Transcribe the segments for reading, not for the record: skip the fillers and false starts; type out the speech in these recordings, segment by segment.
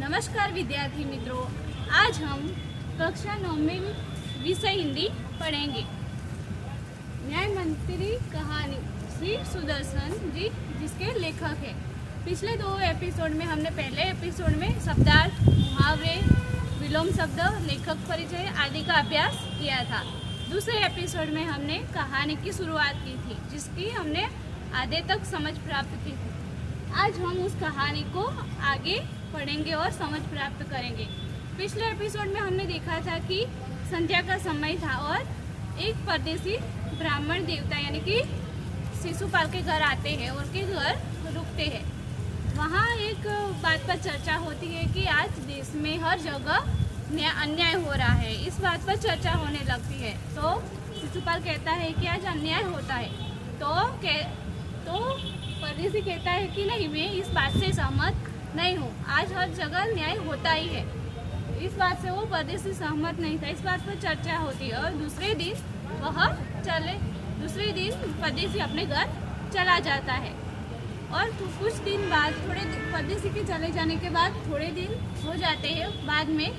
नमस्कार विद्यार्थी मित्रों, आज हम कक्षा 9 में विषय हिंदी पढ़ेंगे। न्याय मंत्री कहानी श्री सुदर्शन जी जिसके लेखक हैं। पिछले 2 एपिसोड में हमने पहले एपिसोड में शब्दार्थ, मुहावरे, विलोम शब्द, लेखक परिचय आदि का अभ्यास किया था। दूसरे एपिसोड में हमने कहानी की शुरुआत की थी जिसकी हमने आधे तक समझ प्राप्त की थी। आज हम उस कहानी को आगे पढ़ेंगे और समझ प्राप्त करेंगे। पिछले एपिसोड में हमने देखा था कि संध्या का समय था और एक परदेसी ब्राह्मण देवता यानी कि शिशुपाल के घर आते हैं और उनके घर रुकते हैं। वहाँ एक बात पर चर्चा होती है कि आज देश में हर जगह अन्याय हो रहा है। इस बात पर चर्चा होने लगती है तो शिशुपाल कहता है कि आज अन्याय होता है। तो परदेसी कहता है कि नहीं, मैं इस बात से सहमत नहीं हूँ, आज हर जगह न्याय होता ही है। इस बात से वो परदेसी सहमत नहीं था। इस बात पर चर्चा होती है और दूसरे दिन परदेसी अपने घर चला जाता है। और कुछ दिन बाद परदेसी के चले जाने के बाद थोड़े दिन हो जाते हैं। बाद में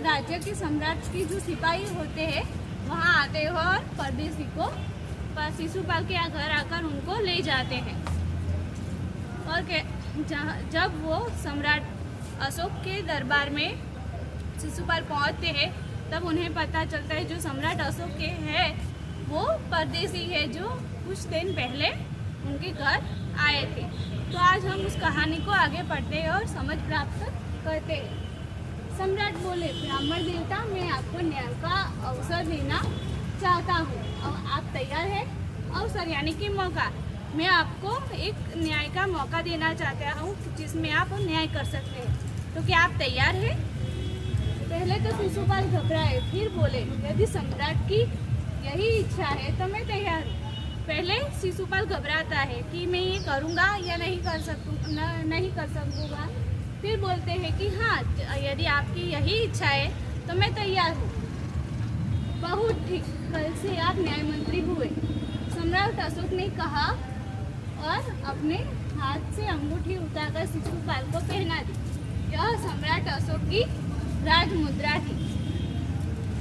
राज्य के सम्राट की जो सिपाही होते हैं वहाँ आते हैं और परदेसी को शिशुपाल के घर आकर उनको ले जाते हैं। और जब वो सम्राट अशोक के दरबार में शिशुपाल पहुंचते हैं तब उन्हें पता चलता है जो सम्राट अशोक के हैं वो परदेसी है जो कुछ दिन पहले उनके घर आए थे। तो आज हम उस कहानी को आगे पढ़ते हैं और समझ प्राप्त करते हैं। सम्राट बोले, ब्राह्मण देवता, मैं आपको न्याय का अवसर देना चाहता हूँ। और आप तैयार हैं? अवसर यानी कि मौका। मैं आपको एक न्याय का मौका देना चाहता हूँ जिसमें आप न्याय कर सकते हैं। तो क्या आप तैयार हैं? पहले तो शिशुपाल घबराए, फिर बोले, यदि सम्राट की यही इच्छा है तो मैं तैयार हूँ। पहले शिशुपाल घबराता है कि मैं ये करूँगा या नहीं कर सकूँगा। फिर बोलते हैं कि हाँ, यदि आपकी यही इच्छा है तो मैं तैयार हूँ। बहुत ठीक, कल से आप न्याय मंत्री हुए, सम्राट अशोक ने कहा और अपने हाथ से अंगूठी उतारकर शिशुपाल को पहना दी। यह सम्राट अशोक की राज मुद्रा थी।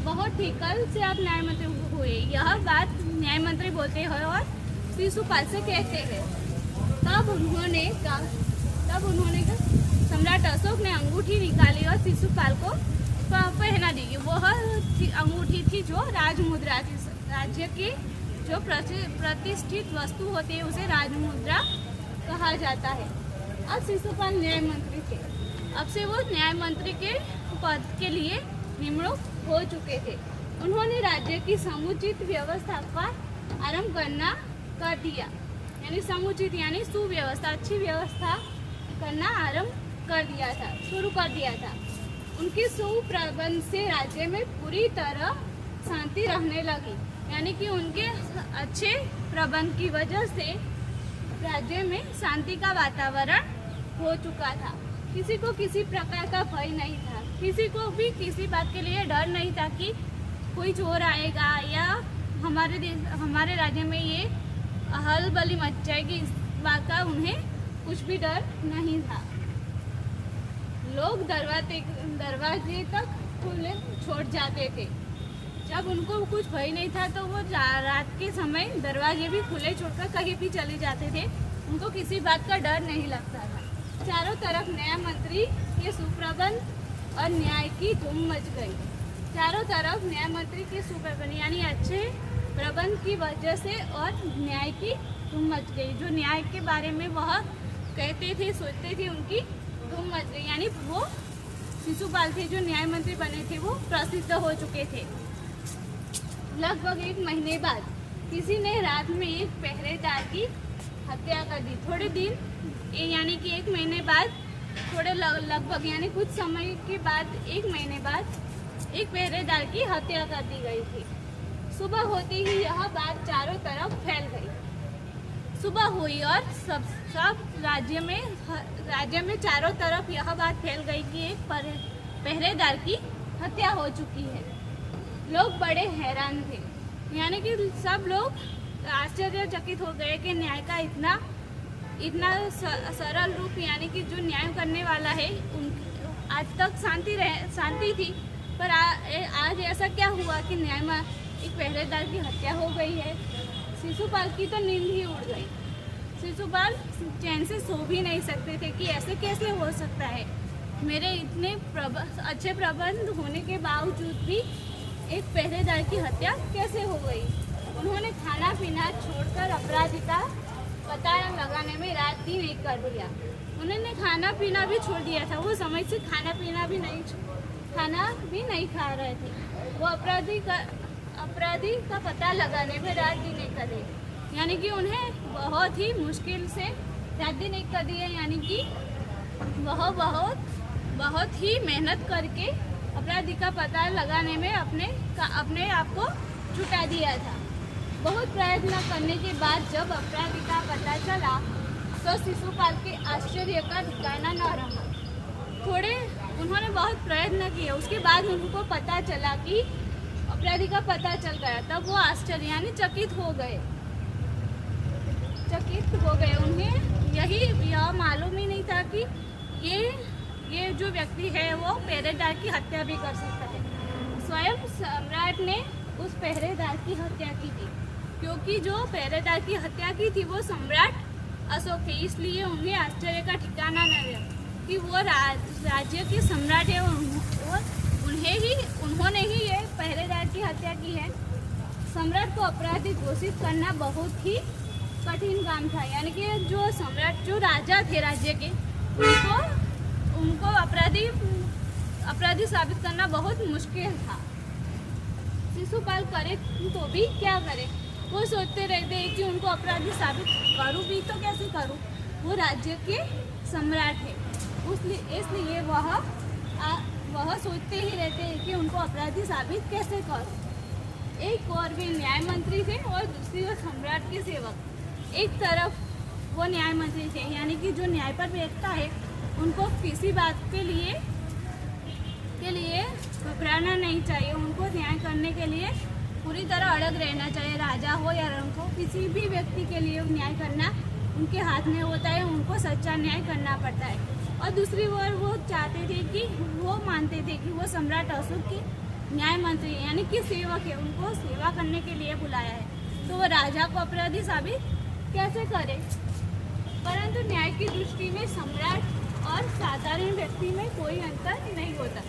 बहुत ठीक, कल से आप न्याय मंत्री हुए, यह बात न्याय मंत्री बोलते हैं और शिशुपाल से कहते हैं। तब उन्होंने सम्राट अशोक ने अंगूठी निकाली और शिशुपाल को पहना दी। वह अंगूठी थी जो राजमुद्रा थी। राज्य की जो प्रतिष्ठित वस्तु होती है उसे राजमुद्रा कहा जाता है। अब शिशुपाल न्याय मंत्री थे। अब से वो न्याय मंत्री के पद के लिए नियुक्त हो चुके थे। उन्होंने राज्य की समुचित व्यवस्था का आरंभ करना कर दिया। यानी समुचित यानी सुव्यवस्था, अच्छी व्यवस्था करना शुरू कर दिया था। उनके सुप्रबंध से राज्य में पूरी तरह शांति रहने लगी। यानी कि उनके अच्छे प्रबंध की वजह से राज्य में शांति का वातावरण हो चुका था। किसी को किसी प्रकार का भय नहीं था, किसी को भी किसी बात के लिए डर नहीं था कि कोई चोर आएगा या हमारे राज्य में ये हलबली मच जाएगी। इस बात का उन्हें कुछ भी डर नहीं था। लोग दरवाजे तक खुले छोड़ जाते थे। जब उनको कुछ भय नहीं था तो वो रात के समय दरवाजे भी खुले छोड़कर कहीं भी चले जाते थे। उनको किसी बात का डर नहीं लगता था। चारों तरफ न्याय मंत्री के सुप्रबंध और न्याय की धूम मच गई। चारों तरफ न्याय मंत्री के सुप्रबंध यानी अच्छे प्रबंध की वजह से और न्याय की धूम मच गई। जो न्याय के बारे में वह कहते थे, सोचते थे, उनकी धूम मच गई। यानी वो शिशुपाल थे जो न्याय मंत्री बने थे, वो प्रसिद्ध हो चुके थे। लगभग 1 महीने बाद किसी ने रात में एक पहरेदार की हत्या कर दी। थोड़े दिन यानी कि 1 महीने बाद, लगभग यानी कुछ समय के बाद 1 महीने बाद एक पहरेदार की हत्या कर दी गई थी। सुबह होते ही यह बात चारों तरफ फैल गई। सुबह हुई और सब राज्य में चारों तरफ यह बात फैल गई कि एक पहरेदार की हत्या हो चुकी है। लोग बड़े हैरान थे। यानी कि सब लोग आश्चर्यचकित हो गए कि न्याय का इतना सरल रूप, यानी कि जो न्याय करने वाला है आज तक शांति थी, पर आज ऐसा क्या हुआ कि एक पहरेदार की हत्या हो गई है। शिशुपाल की तो नींद ही उड़ गई। शिशुपाल चैन से सो भी नहीं सकते थे कि ऐसे कैसे हो सकता है। मेरे इतने अच्छे प्रबंध होने के बावजूद भी एक पहरेदार की हत्या कैसे हो गई। उन्होंने खाना पीना छोड़कर अपराधी का पता लगाने में रात दिन एक कर दिया। उन्होंने खाना पीना भी छोड़ दिया था। वो समय से खाना भी नहीं खा रहे थे। वो अपराधी का पता लगाने में रात दिन एक कर दिए, यानी कि उन्हें बहुत ही मुश्किल से रात दिन एक कर दिया, यानी कि वह बहुत ही मेहनत करके अपराधी का पता लगाने में अपने आप को जुटा दिया था। बहुत प्रयत्न करने के बाद जब अपराधी का पता चला तो शिशुपाल के आश्चर्य का ठिकाना न रहा। उन्होंने बहुत प्रयत्न किए, उसके बाद उनको पता चला कि अपराधी का पता चल गया। तब वो आश्चर्य यानी चकित हो गए। उन्हें यह मालूम ही नहीं था कि ये जो व्यक्ति है वो पहरेदार की हत्या भी कर सकता है। स्वयं सम्राट ने उस पहरेदार की हत्या की थी, क्योंकि जो पहरेदार की हत्या की थी वो सम्राट अशोक थे। इसलिए उन्हें आश्चर्य का ठिकाना न रहा कि वो राज्य के सम्राट है। उन्होंने ही ये पहरेदार की हत्या की है। सम्राट को अपराधी घोषित करना बहुत ही कठिन काम था, यानी कि जो सम्राट जो राजा थे राज्य के, उनको अपराधी साबित करना बहुत मुश्किल था। शिशुपाल करे तो भी क्या करे, वो सोचते रहते हैं कि उनको अपराधी साबित करूं भी तो कैसे करूं। वो राज्य के सम्राट है, इसलिए वह सोचते ही रहते हैं कि उनको अपराधी साबित कैसे करूं। एक और वे न्याय मंत्री थे और दूसरी ओर सम्राट के सेवक। एक तरफ वो न्याय मंत्री थे, यानी कि जो न्याय पर बैठता है उनको किसी बात के लिए घबराना नहीं चाहिए। उनको न्याय करने के लिए पूरी तरह अड़ग रहना चाहिए। राजा हो या रंग हो, किसी भी व्यक्ति के लिए न्याय करना उनके हाथ में होता है। उनको सच्चा न्याय करना पड़ता है। और दूसरी ओर वो मानते थे कि वो सम्राट अशोक की न्याय मंत्री यानी कि सेवक है, उनको सेवा करने के लिए बुलाया है, तो वो राजा को अपराधी साबित कैसे करे। परंतु न्याय की दृष्टि में सम्राट और साधारण व्यक्ति में कोई अंतर नहीं होता।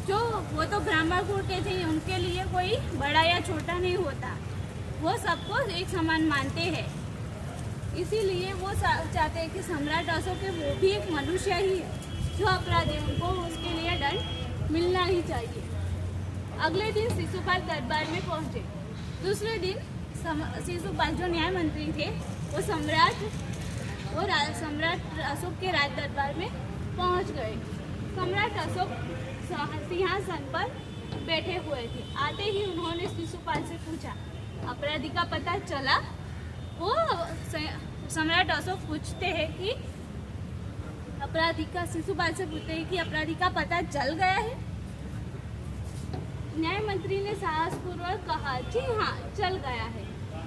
वो तो ब्राह्मण कुल के थे, उनके लिए कोई बड़ा या छोटा नहीं होता। वो सबको एक समान मानते हैं। इसीलिए वो चाहते हैं कि सम्राट अशोक है वो भी एक मनुष्य ही है। जो अपराधी उनको उसके लिए दंड मिलना ही चाहिए। अगले दिन शिशुपाल दरबार में पहुंचे। दूसरे दिन शिशुपाल जो न्याय मंत्री थे वो सम्राट अशोक के राज दरबार में पहुंच गए। सम्राट अशोक सिंहासन पर बैठे हुए थे। आते ही उन्होंने शिशुपाल से पूछा, अपराधी का पता चला? वो सम्राट अशोक पूछते हैं कि शिशुपाल से पूछते हैं कि अपराधी का पता चल गया है? न्याय मंत्री ने साहसपूर्वक कहा, जी हाँ, चल गया है।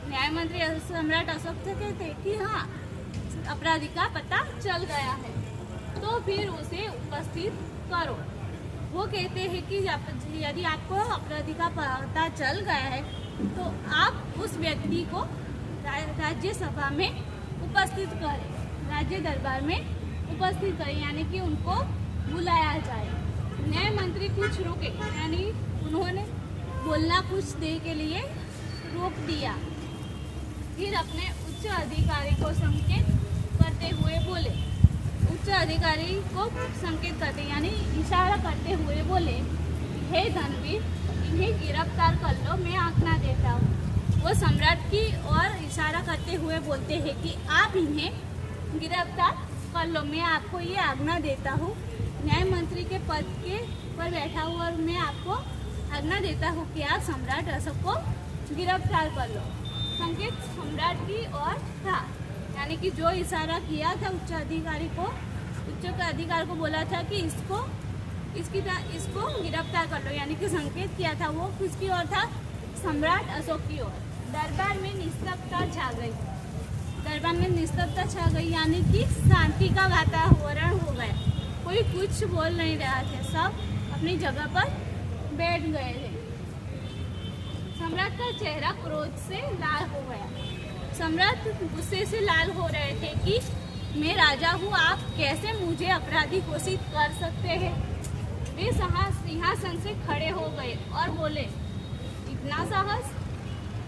न्याय मंत्री सम्राट अशोक से कहते हैं कि हाँ, अपराधी का पता चल गया है, तो फिर उसे उपस्थित करो। वो कहते हैं कि यदि आपको अपराधी का पता चल गया है तो आप उस व्यक्ति को राज्यसभा में उपस्थित करें, राज्य दरबार में उपस्थित करें, यानी कि उनको बुलाया जाए। न्याय मंत्री कुछ रुके, यानी उन्होंने बोलना कुछ देर के लिए रोक दिया। फिर अपने उच्च अधिकारी को संकेत करते हुए बोले, उच्च अधिकारी को संकेत करते यानी इशारा करते हुए बोले, हे धनवीर, इन्हें गिरफ्तार कर लो, मैं आज्ञा देता हूँ। वो सम्राट की ओर इशारा करते हुए बोलते हैं कि आप इन्हें गिरफ्तार कर लो, मैं आपको ये आज्ञा देता हूँ। न्याय मंत्री के पद पर बैठा हुआ और मैं आपको आज्ञा देता हूँ कि आप सम्राट अशोक को गिरफ्तार कर लो। संकेत सम्राट की ओर था, यानी कि जो इशारा किया था उच्च अधिकारी को बोला था कि इसको गिरफ्तार कर लो, यानी कि संकेत किया था वो किसकी ओर था? सम्राट अशोक की ओर। दरबार में निस्तब्धता छा गई, यानी कि शांति का वातावरण हो गया। कोई कुछ बोल नहीं रहा थे, सब अपनी जगह पर बैठ गए थे। सम्राट का चेहरा क्रोध से लाल हो गया। सम्राट गुस्से से लाल हो रहे थे कि मैं राजा हूँ, आप कैसे मुझे अपराधी घोषित कर सकते हैं। वे सिंहासन से खड़े हो गए और बोले, इतना साहस।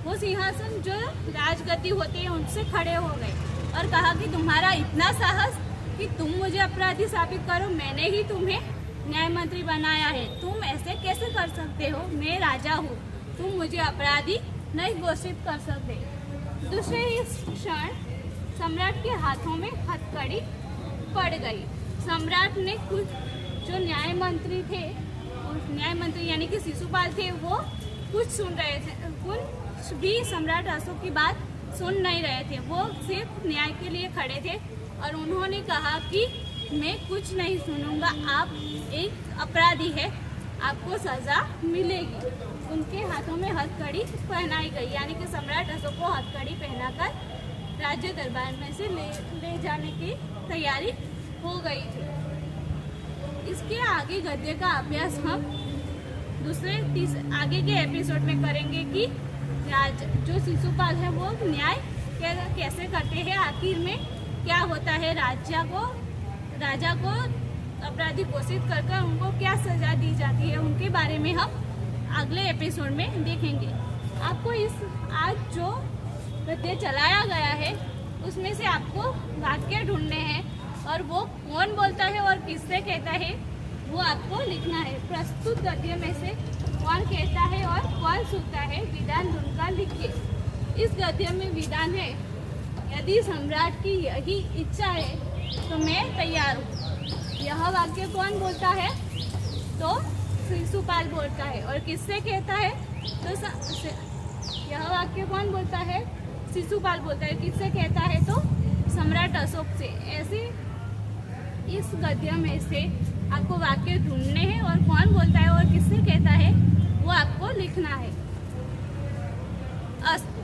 वो सिंहासन जो राजगद्दी होती है उनसे खड़े हो गए और कहा कि तुम्हारा इतना साहस कि तुम मुझे अपराधी साबित करो, मैंने ही तुम्हें न्याय मंत्री बनाया है, तुम ऐसे कैसे कर सकते हो, मैं राजा हूँ, तुम मुझे अपराधी नहीं घोषित कर सकते। दूसरे ही क्षण सम्राट के हाथों में हथकड़ी पड़ गई। सम्राट ने कुछ जो न्याय मंत्री थे, न्याय मंत्री यानी कि शिशुपाल थे, वो कुछ सुन रहे थे, कुछ भी सम्राट अशोक की बात सुन नहीं रहे थे। वो सिर्फ न्याय के लिए खड़े थे और उन्होंने कहा कि मैं कुछ नहीं सुनूंगा, आप एक अपराधी है, आपको सजा मिलेगी। उनके हाथों में हथकड़ी पहनाई गई, यानी कि सम्राट अशोक को हथकड़ी पहनाकर राज्य दरबार में से ले जाने की तैयारी हो गई थी। इसके आगे गद्य का अभ्यास हम आगे के एपिसोड में करेंगे कि जो शिशुपाल है वो न्याय कैसे करते हैं, आखिर में क्या होता है, राजा को अपराधी घोषित कर उनको क्या सजा दी जाती है, उनके बारे में हम अगले एपिसोड में देखेंगे। आपको आज जो गद्य चलाया गया है उसमें से आपको वाक्य ढूंढने हैं और वो कौन बोलता है और किससे कहता है वो आपको लिखना है। प्रस्तुत गद्य में से कौन कहता है और कौन सुनता है, विधान ढूंढकर लिखिए। इस गद्य में विधान है, यदि सम्राट की यही इच्छा है तो मैं तैयार हूँ। यह वाक्य कौन बोलता है, तो शिशुपाल बोलता है। और किससे कहता है, तो यह वाक्य कौन बोलता है, शिशुपाल बोलता है। किससे कहता है, तो सम्राट अशोक से। ऐसे इस गद्य में से आपको वाक्य ढूंढने हैं और कौन बोलता है और किससे कहता है वो आपको लिखना है। अस्तु।